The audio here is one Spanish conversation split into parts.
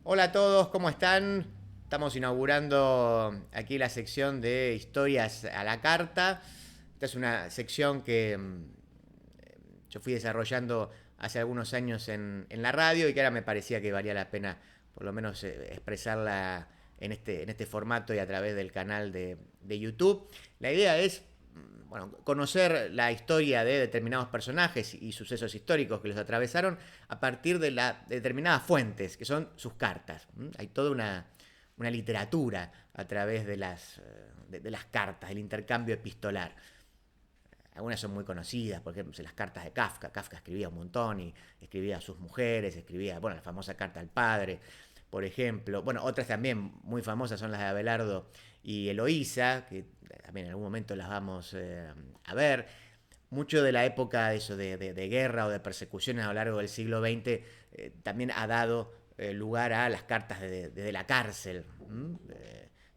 Hola a todos, ¿cómo están? Estamos inaugurando aquí la sección de historias a la carta. Esta es una sección que yo fui desarrollando hace algunos años en la radio y que ahora me parecía que valía la pena por lo menos expresarla en este formato y a través del canal de YouTube. La idea es bueno, conocer la historia de determinados personajes y sucesos históricos que los atravesaron a partir de determinadas fuentes, que son sus cartas. Hay toda una literatura a través de las cartas, el intercambio epistolar. Algunas son muy conocidas, por ejemplo, las cartas de Kafka. Kafka escribía un montón y escribía a sus mujeres, escribía, bueno, la famosa carta al padre, por ejemplo. Bueno, otras también muy famosas son las de Abelardo y Eloísa, que también en algún momento las vamos a ver. Mucho de la época de eso, de guerra o de persecuciones a lo largo del siglo XX también ha dado lugar a las cartas de la cárcel.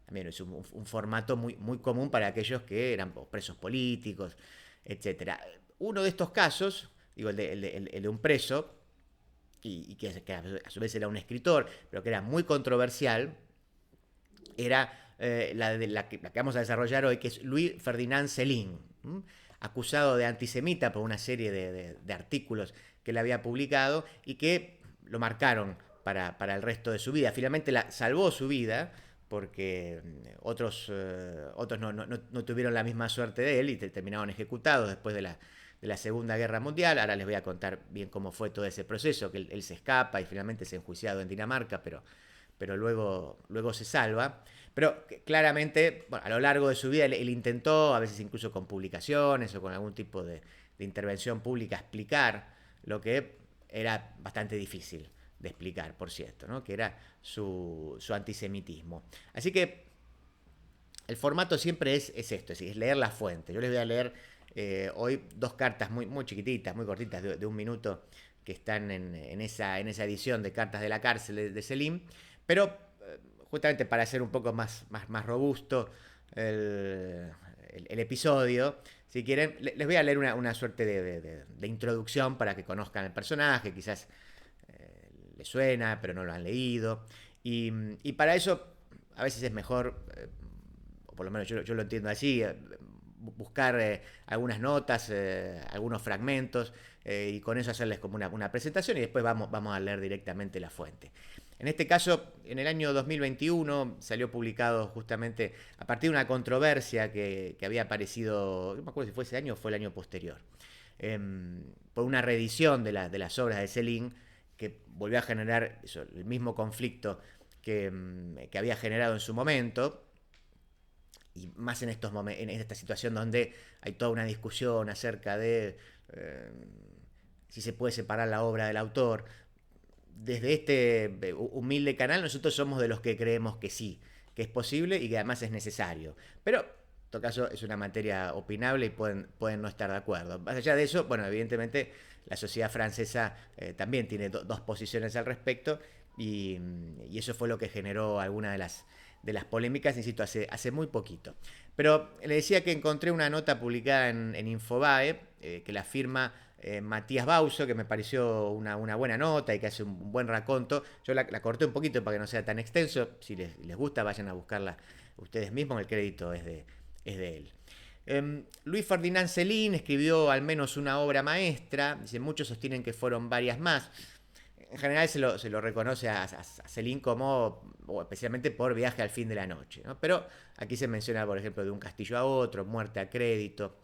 También es un formato muy común para aquellos que eran presos políticos, etcétera. Uno de estos casos, digo, el de un preso, y que a su vez era un escritor, pero que era muy controversial, era la que vamos a desarrollar hoy, que es Louis Ferdinand Céline, acusado de antisemita por una serie de artículos que él había publicado y que lo marcaron para el resto de su vida. Finalmente salvó su vida porque otros no tuvieron la misma suerte de él y terminaron ejecutados después de la Segunda Guerra Mundial. Ahora les voy a contar bien cómo fue todo ese proceso, que él se escapa y finalmente es enjuiciado en Dinamarca, pero luego se salva. Pero claramente, bueno, a lo largo de su vida él intentó, a veces incluso con publicaciones o con algún tipo de intervención pública, explicar lo que era bastante difícil de explicar, por cierto, ¿no? Que era su antisemitismo. Así que el formato siempre es esto, es leer la fuente. Yo les voy a leer hoy dos cartas muy chiquititas, muy cortitas, de un minuto, que están en esa edición de Cartas de la Cárcel de Selim, pero justamente para hacer un poco más robusto el episodio, si quieren, les voy a leer una suerte de introducción para que conozcan el personaje, quizás les suena, pero no lo han leído. Y para eso a veces es mejor, o por lo menos yo lo entiendo así, buscar algunas notas, algunos fragmentos, y con eso hacerles como una presentación y después vamos a leer directamente la fuente. En este caso, en el año 2021 salió publicado justamente a partir de una controversia que había aparecido, no me acuerdo si fue ese año o fue el año posterior, por una reedición de las obras de Céline, que volvió a generar el mismo conflicto que había generado en su momento, y más en esta situación donde hay toda una discusión acerca de si se puede separar la obra del autor. Desde este humilde canal nosotros somos de los que creemos que sí, que es posible y que además es necesario. Pero en todo caso es una materia opinable y pueden no estar de acuerdo. Más allá de eso, bueno, evidentemente la sociedad francesa también tiene dos posiciones al respecto y eso fue lo que generó alguna de las polémicas, insisto, hace muy poquito. Pero le decía que encontré una nota publicada en Infobae que la firma Matías Bauso, que me pareció una buena nota y que hace un buen raconto. Yo la corté un poquito para que no sea tan extenso. Si les gusta, vayan a buscarla ustedes mismos. El crédito es de él. Louis Ferdinand Céline escribió al menos una obra maestra. Dice, muchos sostienen que fueron varias más. En general se lo reconoce a Céline como, o especialmente por Viaje al fin de la noche, ¿no? Pero aquí se menciona, por ejemplo, De un castillo a otro, Muerte a crédito.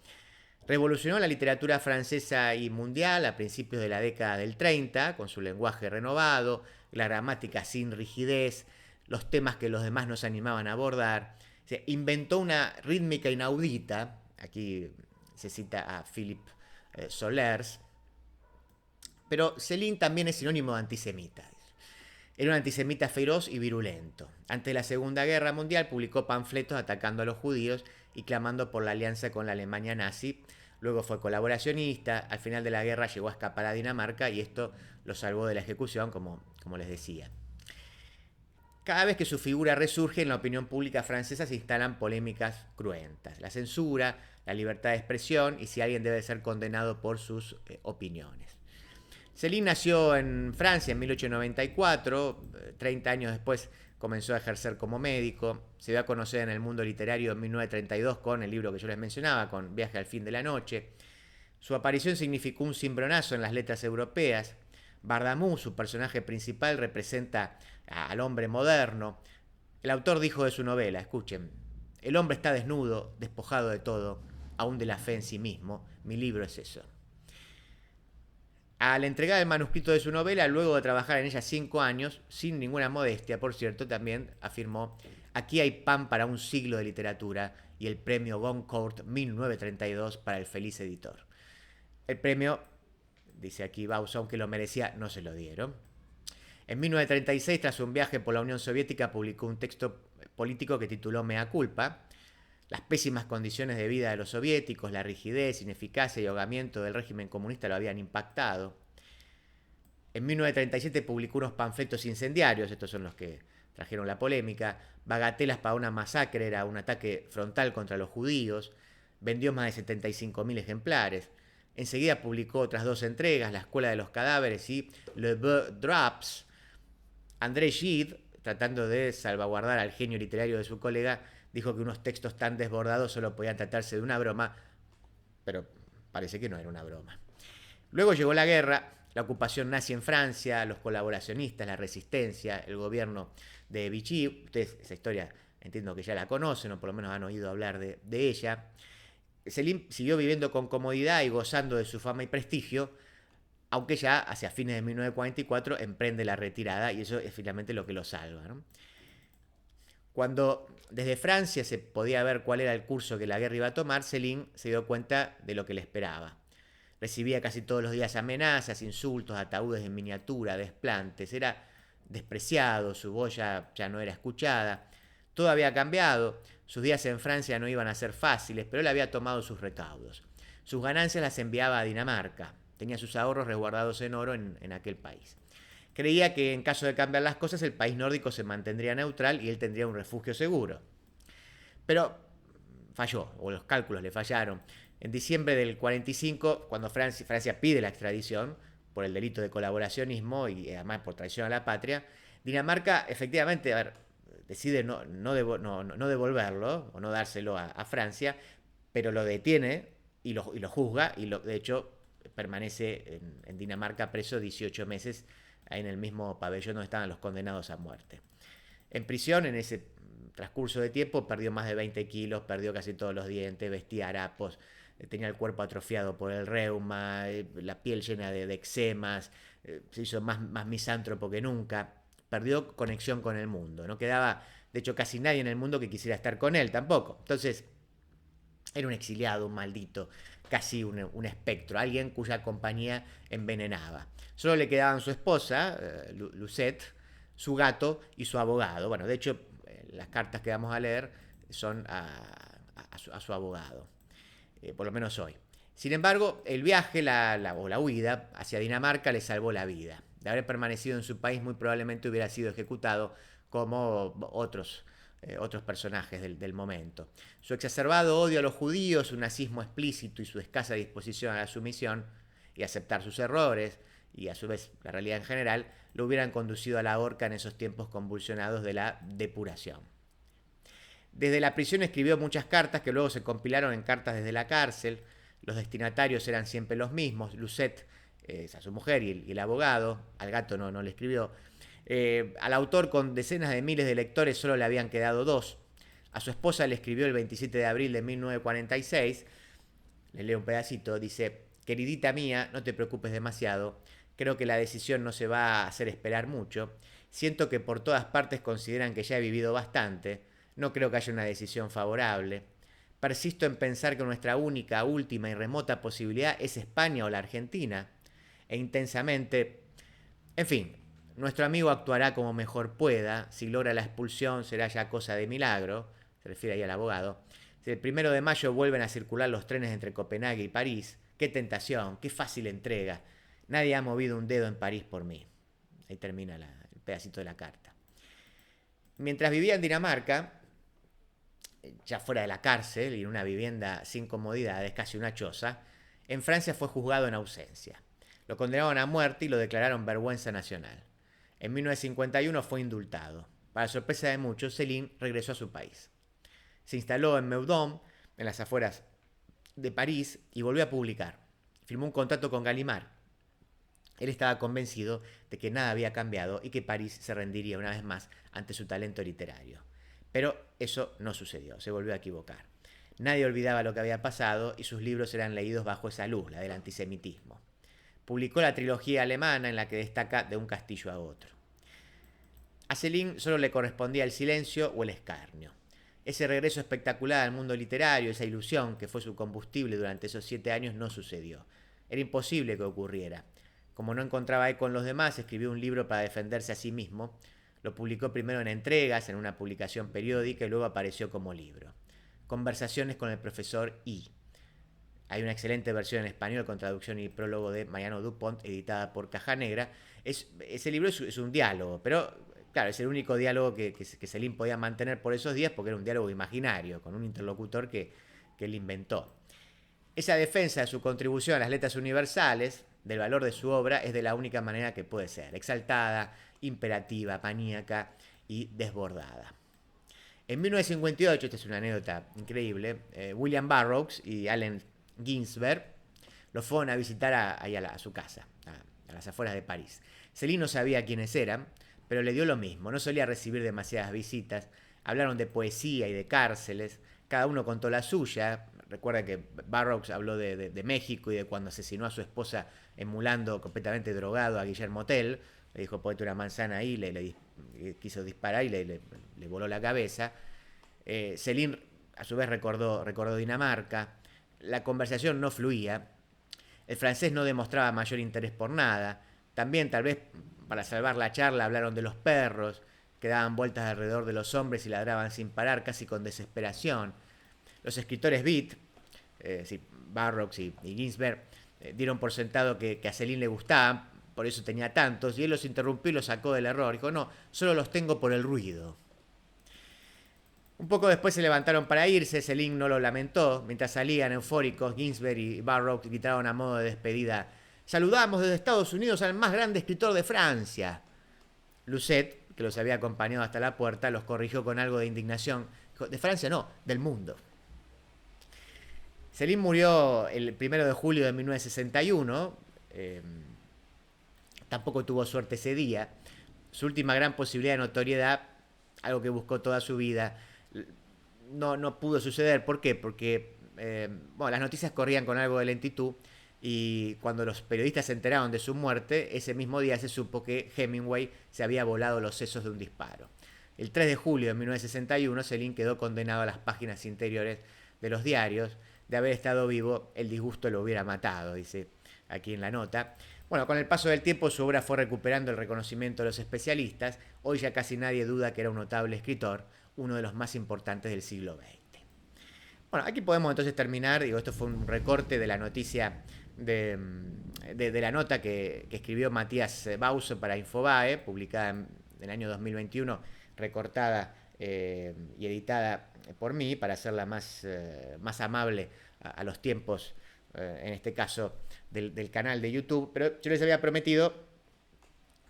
Revolucionó la literatura francesa y mundial a principios de la década del 30, con su lenguaje renovado, la gramática sin rigidez, los temas que los demás nos animaban a abordar. Se inventó una rítmica inaudita, aquí se cita a Philippe Solers, pero Céline también es sinónimo de antisemita. Era un antisemita feroz y virulento. Antes de la Segunda Guerra Mundial publicó panfletos atacando a los judíos y clamando por la alianza con la Alemania nazi. Luego fue colaboracionista. Al final de la guerra llegó a escapar a Dinamarca y esto lo salvó de la ejecución, como les decía. Cada vez que su figura resurge en la opinión pública francesa se instalan polémicas cruentas. La censura, la libertad de expresión y si alguien debe ser condenado por sus opiniones. Céline nació en Francia en 1894, 30 años después comenzó a ejercer como médico, se dio a conocer en el mundo literario en 1932 con el libro que yo les mencionaba, con Viaje al fin de la noche. Su aparición significó un cimbronazo en las letras europeas. Bardamú, su personaje principal, representa al hombre moderno. El autor dijo de su novela, escuchen, el hombre está desnudo, despojado de todo, aún de la fe en sí mismo. Mi libro es eso. Al entregar el manuscrito de su novela, luego de trabajar en ella 5 años, sin ninguna modestia, por cierto, también afirmó, aquí hay pan para un siglo de literatura y el premio Goncourt 1932 para el feliz editor. El premio, dice aquí Bausa, aunque lo merecía, no se lo dieron. En 1936, tras un viaje por la Unión Soviética, publicó un texto político que tituló Mea culpa. Las pésimas condiciones de vida de los soviéticos, la rigidez, ineficacia y ahogamiento del régimen comunista lo habían impactado. En 1937 publicó unos panfletos incendiarios, estos son los que trajeron la polémica. Bagatelas para una masacre, era un ataque frontal contra los judíos. Vendió más de 75.000 ejemplares. Enseguida publicó otras 2 entregas, La Escuela de los Cadáveres y Le Beau Drops. André Gide, tratando de salvaguardar al genio literario de su colega, dijo que unos textos tan desbordados solo podían tratarse de una broma, pero parece que no era una broma. Luego llegó la guerra, la ocupación nazi en Francia, los colaboracionistas, la resistencia, el gobierno de Vichy. Ustedes esa historia entiendo que ya la conocen o por lo menos han oído hablar de ella. Selim siguió viviendo con comodidad y gozando de su fama y prestigio, aunque ya hacia fines de 1944 emprende la retirada y eso es finalmente lo que lo salva, ¿no? Cuando desde Francia se podía ver cuál era el curso que la guerra iba a tomar, Selim se dio cuenta de lo que le esperaba. Recibía casi todos los días amenazas, insultos, ataúdes en miniatura, desplantes. Era despreciado, su voz ya no era escuchada. Todo había cambiado. Sus días en Francia no iban a ser fáciles, pero él había tomado sus recaudos. Sus ganancias las enviaba a Dinamarca. Tenía sus ahorros resguardados en oro en aquel país. Creía que en caso de cambiar las cosas el país nórdico se mantendría neutral y él tendría un refugio seguro. Pero falló, o los cálculos le fallaron. En diciembre del 45, cuando Francia pide la extradición por el delito de colaboracionismo y además por traición a la patria, Dinamarca efectivamente decide no devolverlo o no dárselo a Francia, pero lo detiene y lo juzga y de hecho permanece en Dinamarca preso 18 meses ahí en el mismo pabellón donde estaban los condenados a muerte. En prisión, en ese transcurso de tiempo, perdió más de 20 kilos, perdió casi todos los dientes, vestía harapos, tenía el cuerpo atrofiado por el reuma, la piel llena de eczemas, se hizo más misántropo que nunca, perdió conexión con el mundo, no quedaba, de hecho, casi nadie en el mundo que quisiera estar con él tampoco. Entonces, era un exiliado, un maldito, casi un espectro, alguien cuya compañía envenenaba. Solo le quedaban su esposa, Lucette, su gato y su abogado. Bueno, de hecho, las cartas que vamos a leer son a su abogado, por lo menos hoy. Sin embargo, el viaje o la huida hacia Dinamarca le salvó la vida. De haber permanecido en su país, muy probablemente hubiera sido ejecutado como otros personajes del momento. Su exacerbado odio a los judíos, su nazismo explícito y su escasa disposición a la sumisión y aceptar sus errores, y a su vez la realidad en general, lo hubieran conducido a la horca en esos tiempos convulsionados de la depuración. Desde la prisión escribió muchas cartas que luego se compilaron en cartas desde la cárcel. Los destinatarios eran siempre los mismos. Lucette, a su mujer, y el abogado. Al gato no le escribió. Al autor, con decenas de miles de lectores, solo le habían quedado 2. A su esposa le escribió el 27 de abril de 1946. Le leo un pedacito. Dice: queridita mía, no te preocupes demasiado. Creo que la decisión no se va a hacer esperar mucho. Siento que por todas partes consideran que ya he vivido bastante. No creo que haya una decisión favorable. Persisto en pensar que nuestra única, última y remota posibilidad es España o la Argentina. E intensamente... En fin, nuestro amigo actuará como mejor pueda. Si logra la expulsión será ya cosa de milagro. Se refiere ahí al abogado. Si el 1 de mayo vuelven a circular los trenes entre Copenhague y París, qué tentación, qué fácil entrega. Nadie ha movido un dedo en París por mí. Ahí termina el pedacito de la carta. Mientras vivía en Dinamarca, ya fuera de la cárcel y en una vivienda sin comodidades, casi una choza, en Francia fue juzgado en ausencia. Lo condenaron a muerte y lo declararon vergüenza nacional. En 1951 fue indultado. Para sorpresa de muchos, Céline regresó a su país. Se instaló en Meudon, en las afueras de París, y volvió a publicar. Firmó un contrato con Gallimard. Él estaba convencido de que nada había cambiado y que París se rendiría una vez más ante su talento literario. Pero eso no sucedió, se volvió a equivocar. Nadie olvidaba lo que había pasado y sus libros eran leídos bajo esa luz, la del antisemitismo. Publicó la trilogía alemana en la que destaca De un castillo a otro. A Céline solo le correspondía el silencio o el escarnio. Ese regreso espectacular al mundo literario, esa ilusión que fue su combustible durante esos 7 años, no sucedió. Era imposible que ocurriera. Como no encontraba eco en los demás, escribió un libro para defenderse a sí mismo. Lo publicó primero en entregas, en una publicación periódica, y luego apareció como libro. Conversaciones con el profesor I. Hay una excelente versión en español con traducción y prólogo de Mariano Dupont, editada por Caja Negra. Ese libro es un diálogo, pero claro, es el único diálogo que Céline podía mantener por esos días, porque era un diálogo imaginario, con un interlocutor que él inventó. Esa defensa de su contribución a las letras universales, del valor de su obra, es de la única manera que puede ser: exaltada, imperativa, maníaca y desbordada. En 1958, esta es una anécdota increíble, William Burroughs y Allen Ginsberg lo fueron a visitar a su casa, a las afueras de París. Céline no sabía quiénes eran, pero le dio lo mismo, no solía recibir demasiadas visitas. Hablaron de poesía y de cárceles, cada uno contó la suya. Recuerda que Burroughs habló de México y de cuando asesinó a su esposa emulando completamente drogado a Guillermo Tell. Le dijo, ponete una manzana ahí, le quiso disparar y le voló la cabeza. Céline a su vez recordó Dinamarca. La conversación no fluía. El francés no demostraba mayor interés por nada. También, tal vez para salvar la charla, hablaron de los perros que daban vueltas alrededor de los hombres y ladraban sin parar, casi con desesperación. Los escritores beat, Burroughs y Ginsberg, dieron por sentado que a Céline le gustaban, por eso tenía tantos, y él los interrumpió y los sacó del error. Dijo, no, solo los tengo por el ruido. Un poco después se levantaron para irse, Céline no lo lamentó. Mientras salían eufóricos, Ginsberg y Burroughs gritaron a modo de despedida, saludamos desde Estados Unidos al más grande escritor de Francia. Lucet, que los había acompañado hasta la puerta, los corrigió con algo de indignación. Dijo, de Francia no, del mundo. Céline murió el 1 de julio de 1961. Tampoco tuvo suerte ese día. Su última gran posibilidad de notoriedad, algo que buscó toda su vida, no pudo suceder. ¿Por qué? Porque las noticias corrían con algo de lentitud, y cuando los periodistas se enteraron de su muerte, ese mismo día se supo que Hemingway se había volado los sesos de un disparo. El 3 de julio de 1961, Céline quedó condenado a las páginas interiores de los diarios. De haber estado vivo, el disgusto lo hubiera matado, dice aquí en la nota. Bueno, con el paso del tiempo su obra fue recuperando el reconocimiento de los especialistas. Hoy ya casi nadie duda que era un notable escritor, uno de los más importantes del siglo XX. Bueno, aquí podemos entonces terminar. Esto fue un recorte de la noticia de la nota que escribió Matías Bauso para Infobae, publicada en el año 2021, recortada y editada por mí para hacerla más amable a los tiempos, en este caso del canal de YouTube. Pero yo les había prometido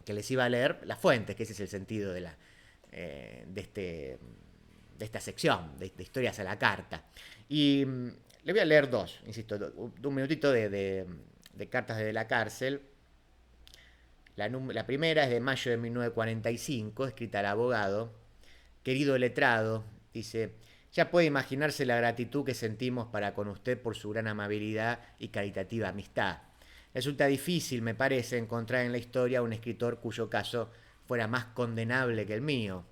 que les iba a leer las fuentes, que ese es el sentido de esta sección de historias a la carta. Y le voy a leer dos, insisto, un minutito de cartas desde la cárcel. La primera es de mayo de 1945, escrita al abogado. Querido letrado, dice, ya puede imaginarse la gratitud que sentimos para con usted por su gran amabilidad y caritativa amistad. Resulta difícil, me parece, encontrar en la historia un escritor cuyo caso fuera más condenable que el mío.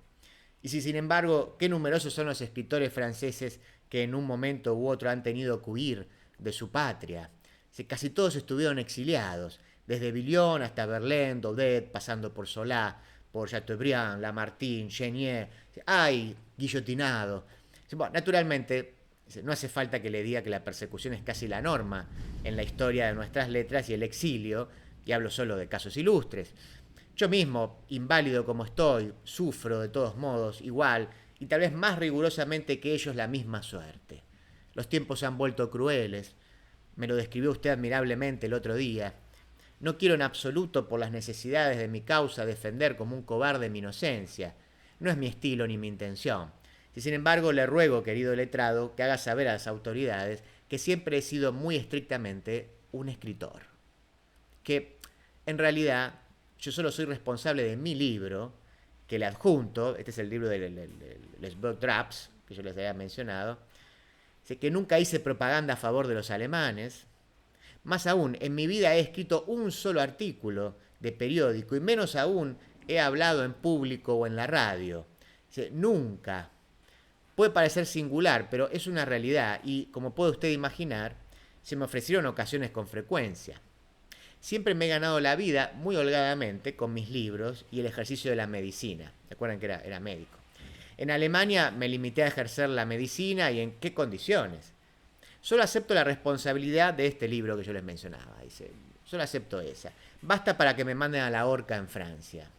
Y si, sin embargo, qué numerosos son los escritores franceses que en un momento u otro han tenido que huir de su patria. Casi todos estuvieron exiliados, desde Villon hasta Verlaine, Daudet, pasando por Solá, por Chateaubriand, Lamartine, Chenier, ¡ay! Guillotinado. Bueno, naturalmente, no hace falta que le diga que la persecución es casi la norma en la historia de nuestras letras y el exilio, y hablo solo de casos ilustres. Yo mismo, inválido como estoy, sufro de todos modos, igual, y tal vez más rigurosamente que ellos, la misma suerte. Los tiempos se han vuelto crueles. Me lo describió usted admirablemente el otro día. No quiero en absoluto por las necesidades de mi causa defender como un cobarde mi inocencia. No es mi estilo ni mi intención. Y sin embargo, le ruego, querido letrado, que haga saber a las autoridades que siempre he sido muy estrictamente un escritor. Que en realidad yo solo soy responsable de mi libro, que le adjunto, este es el libro de Les Beaux Draps, que yo les había mencionado, que nunca hice propaganda a favor de los alemanes. Más aún, en mi vida he escrito un solo artículo de periódico y menos aún he hablado en público o en la radio. Nunca. Puede parecer singular, pero es una realidad y, como puede usted imaginar, se me ofrecieron ocasiones con frecuencia. Siempre me he ganado la vida muy holgadamente con mis libros y el ejercicio de la medicina. Recuerden que era médico. En Alemania me limité a ejercer la medicina y en qué condiciones. Solo acepto la responsabilidad de este libro que yo les mencionaba. Dice, solo acepto esa. Basta para que me manden a la horca en Francia.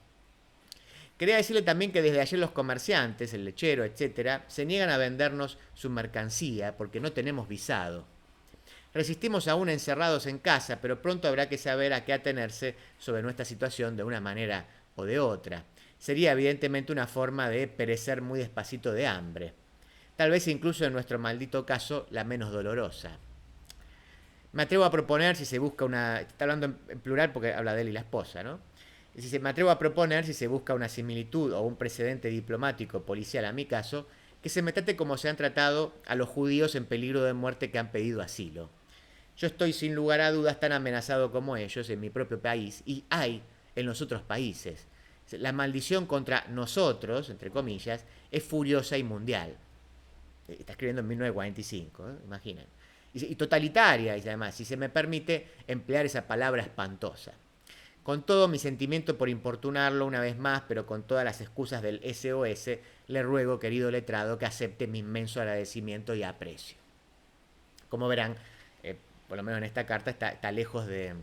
Quería decirle también que desde ayer los comerciantes, el lechero, etcétera, se niegan a vendernos su mercancía porque no tenemos visado. Resistimos aún encerrados en casa, pero pronto habrá que saber a qué atenerse sobre nuestra situación de una manera o de otra. Sería evidentemente una forma de perecer muy despacito de hambre. Tal vez incluso en nuestro maldito caso la menos dolorosa. Me atrevo a proponer si se busca una... Está hablando en plural porque habla de él y la esposa, ¿no? Me atrevo a proponer si se busca una similitud o un precedente diplomático policial a mi caso, que se me trate como se han tratado a los judíos en peligro de muerte que han pedido asilo. Yo estoy sin lugar a dudas tan amenazado como ellos en mi propio país y hay en los otros países. La maldición contra nosotros, entre comillas, es furiosa y mundial. Está escribiendo en 1945, imaginen. Y totalitaria, y además, si se me permite emplear esa palabra espantosa. Con todo mi sentimiento por importunarlo una vez más, pero con todas las excusas del SOS, le ruego, querido letrado, que acepte mi inmenso agradecimiento y aprecio. Como verán, por lo menos en esta carta está lejos de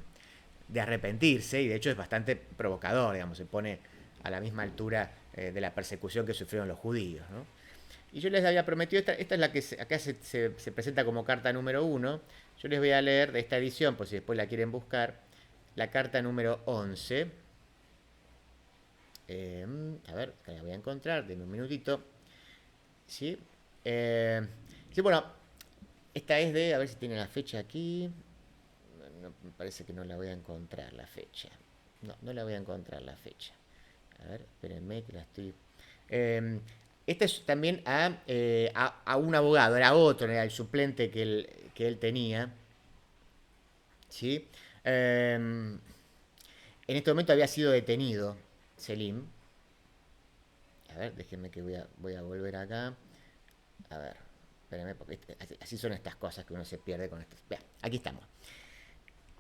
arrepentirse y de hecho es bastante provocador, digamos, se pone a la misma altura de la persecución que sufrieron los judíos, ¿no? Y yo les había prometido, esta es la que acá se presenta como carta número 1. Yo les voy a leer de esta edición, por si después la quieren buscar, la carta número 11. A ver, la voy a encontrar, denme un minutito. ¿Sí? Sí, bueno, esta es de, a ver si tiene la fecha aquí. No, me parece que no la voy a encontrar la fecha. No la voy a encontrar la fecha. A ver, espérenme que la estoy... Este es también a un abogado, era otro, era el suplente que él tenía. ¿Sí? En este momento había sido detenido Selim. A ver, déjenme que voy a volver acá. A ver, espérenme, porque así son estas cosas que uno se pierde con estas. Vean, aquí estamos.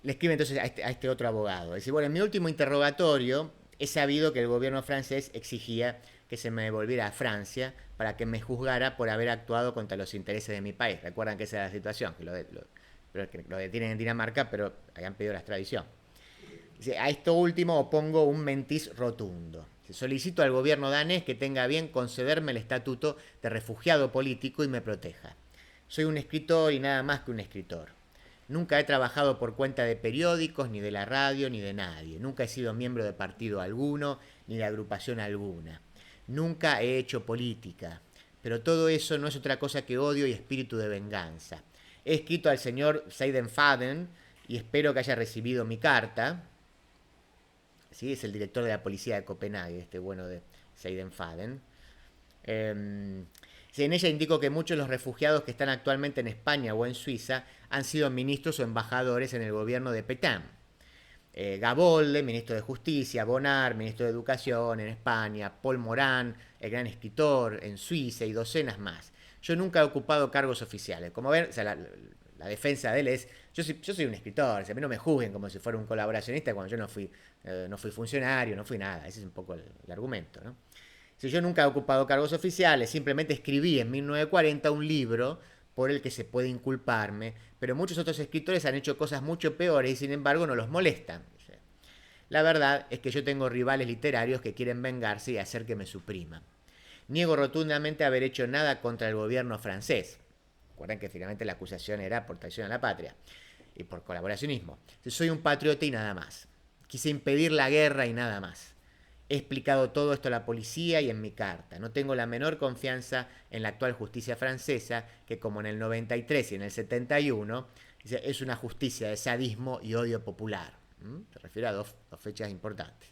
Le escribe entonces a este otro abogado. Dice, bueno, en mi último interrogatorio he sabido que el gobierno francés exigía que se me devolviera a Francia para que me juzgara por haber actuado contra los intereses de mi país. Recuerdan que esa era la situación, que lo detienen en Dinamarca, pero habían pedido la extradición. Dice, a esto último opongo un mentis rotundo. Solicito al gobierno danés que tenga a bien concederme el estatuto de refugiado político y me proteja. Soy un escritor y nada más que un escritor. Nunca he trabajado por cuenta de periódicos, ni de la radio, ni de nadie. Nunca he sido miembro de partido alguno, ni de agrupación alguna. Nunca he hecho política. Pero todo eso no es otra cosa que odio y espíritu de venganza. He escrito al señor Seidenfaden y espero que haya recibido mi carta. ¿Sí? Es el director de la policía de Copenhague, este bueno de Seidenfaden. En ella indico que muchos de los refugiados que están actualmente en España o en Suiza han sido ministros o embajadores en el gobierno de Pétain. Gabolde, ministro de Justicia, Bonnard, ministro de Educación en España, Paul Morán, el gran escritor en Suiza y docenas más. Yo nunca he ocupado cargos oficiales. Como ven, o sea, la defensa de él es, yo soy un escritor, o sea, a mí no me juzguen como si fuera un colaboracionista cuando yo no fui funcionario, no fui nada. Ese es un poco el argumento, ¿no? Si yo nunca he ocupado cargos oficiales, simplemente escribí en 1940 un libro por el que se puede inculparme, pero muchos otros escritores han hecho cosas mucho peores y sin embargo no los molestan. La verdad es que yo tengo rivales literarios que quieren vengarse y hacer que me supriman. Niego rotundamente haber hecho nada contra el gobierno francés. Recuerden que finalmente la acusación era por traición a la patria. y por colaboracionismo. Soy un patriota y nada más. Quise impedir la guerra y nada más. He explicado todo esto a la policía y en mi carta. No tengo la menor confianza en la actual justicia francesa, que como en el 93 y en el 71, es una justicia de sadismo y odio popular. Se refiere a dos fechas importantes.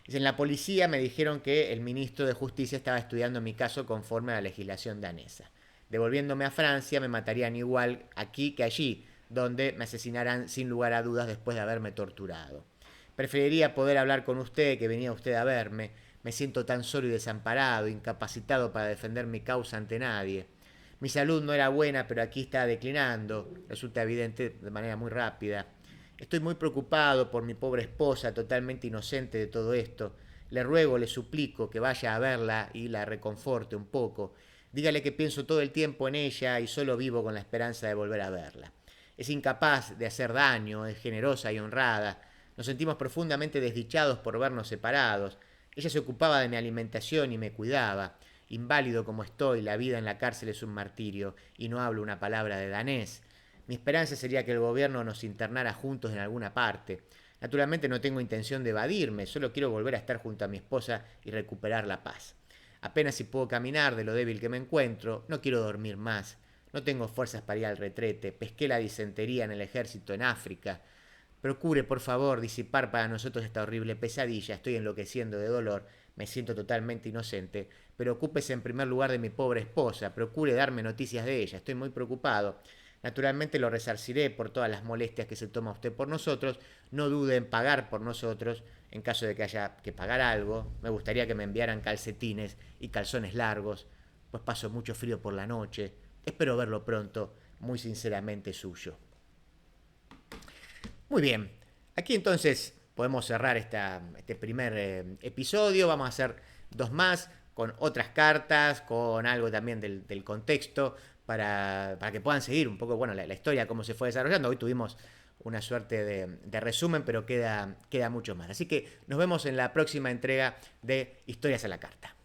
En la policía me dijeron que el ministro de Justicia estaba estudiando mi caso conforme a la legislación danesa. Devolviéndome a Francia me matarían igual aquí que allí, donde me asesinarán sin lugar a dudas después de haberme torturado. Preferiría poder hablar con usted, que venía usted a verme. Me siento tan solo y desamparado, incapacitado para defender mi causa ante nadie. Mi salud no era buena, pero aquí está declinando. Resulta evidente de manera muy rápida. Estoy muy preocupado por mi pobre esposa, totalmente inocente de todo esto. Le ruego, le suplico que vaya a verla y la reconforte un poco. Dígale que pienso todo el tiempo en ella y solo vivo con la esperanza de volver a verla. Es incapaz de hacer daño, es generosa y honrada. Nos sentimos profundamente desdichados por vernos separados. Ella se ocupaba de mi alimentación y me cuidaba. Inválido como estoy, la vida en la cárcel es un martirio y no hablo una palabra de danés. Mi esperanza sería que el gobierno nos internara juntos en alguna parte. Naturalmente no tengo intención de evadirme, solo quiero volver a estar junto a mi esposa y recuperar la paz. Apenas si puedo caminar de lo débil que me encuentro, no quiero dormir más. No tengo fuerzas para ir al retrete, pesqué la disentería en el ejército en África. Procure, por favor, disipar para nosotros esta horrible pesadilla. Estoy enloqueciendo de dolor, me siento totalmente inocente, pero ocúpese en primer lugar de mi pobre esposa. Procure darme noticias de ella, estoy muy preocupado. Naturalmente lo resarciré por todas las molestias que se toma usted por nosotros. No dude en pagar por nosotros en caso de que haya que pagar algo. Me gustaría que me enviaran calcetines y calzones largos, pues paso mucho frío por la noche. Espero verlo pronto. Muy sinceramente suyo. Muy bien, aquí entonces podemos cerrar este primer episodio. Vamos a hacer dos más con otras cartas, con algo también del contexto, para que puedan seguir un poco la historia, cómo se fue desarrollando. Hoy tuvimos una suerte de resumen, pero queda mucho más. Así que nos vemos en la próxima entrega de Historias a la Carta.